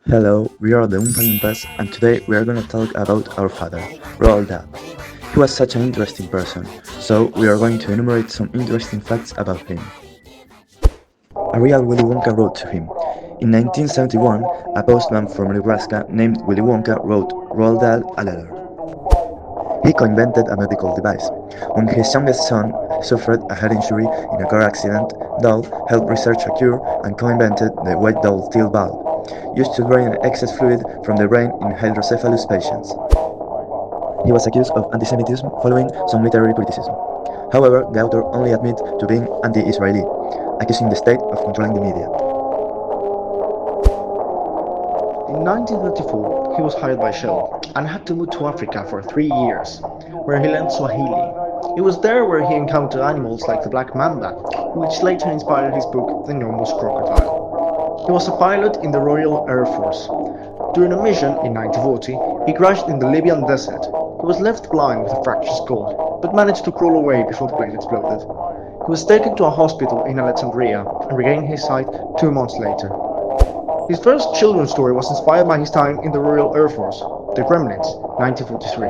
Hello, we are the Umpa and today we are going to talk about our father, ROALD. He was such an interesting person, so we are going to enumerate some interesting facts about him. A real Willy Wonka wrote to him. In 1971, a postman from Nebraska named Willy Wonka wrote Roald Dahl a letter. He co-invented a medical device. When his youngest son suffered a head injury in a car accident, Dahl helped research a cure and co-invented the white blood cell valve, used to drain excess fluid from the brain in hydrocephalus patients. He was accused of anti-Semitism following some literary criticism. However, the author only admitted to being anti-Israeli, accusing the state of controlling the media. In 1934, he was hired by Shell and had to move to Africa for 3 years, where he learned Swahili. It was there where he encountered animals like the black mamba, which later inspired his book The Enormous Crocodile. He was a pilot in the Royal Air Force. During a mission in 1940, he crashed in the Libyan desert. He was left blind with a fractured skull, but managed to crawl away before the plane exploded. He was taken to a hospital in Alexandria and regained his sight 2 months later. His first children's story was inspired by his time in the Royal Air Force, The Gremlins, 1943.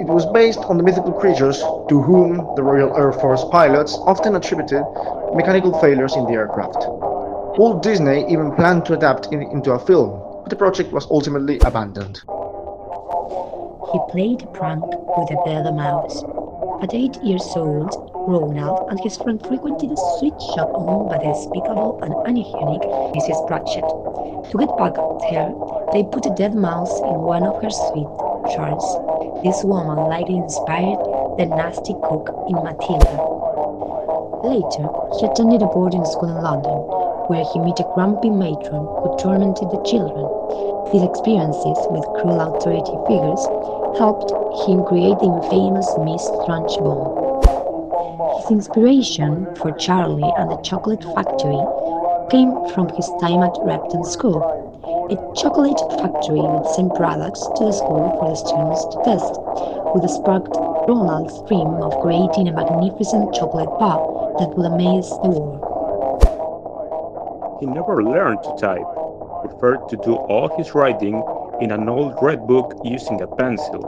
It was based on the mythical creatures to whom the Royal Air Force pilots often attributed mechanical failures in the aircraft. Walt Disney even planned to adapt it into a film, but the project was ultimately abandoned. He played a prank with a bear mouse. At 8 years old, Ronald and his friend frequented a sweet shop owned by the despicable and unhygienic Mrs. Pratchett. To get back at her, they put a dead mouse in one of her sweet jars. This woman likely inspired the nasty cook in Matilda. Later, he attended a boarding school in London, where he met a grumpy matron who tormented the children. His experiences with cruel authority figures helped him create the infamous Miss Trunchbull. His inspiration for Charlie and the Chocolate Factory came from his time at Repton School, a chocolate factory would send products to the school for the students to test, which sparked Ronald's dream of creating a magnificent chocolate bar that would amaze the world. He never learned to type, preferred to do all his writing in an old red book using a pencil.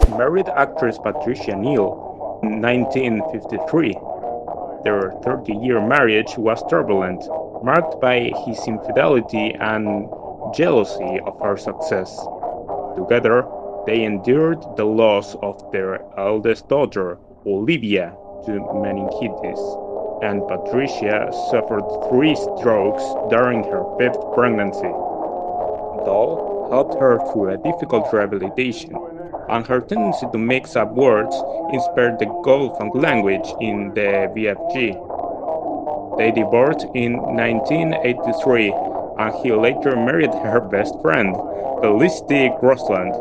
He married actress Patricia Neal in 1953. Their 30-year marriage was turbulent, marked by his infidelity and jealousy of her success. Together, they endured the loss of their eldest daughter, Olivia, to meningitis, and Patricia suffered 3 strokes during her 5th pregnancy. Dahl helped her through a difficult rehabilitation, and her tendency to mix up words inspired the Goldfunk language in the VFG. They divorced in 1983, and he later married her best friend, Felicity Grossland.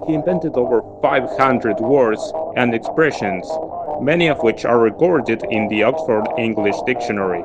He invented over 500 words and expressions, many of which are recorded in the Oxford English Dictionary.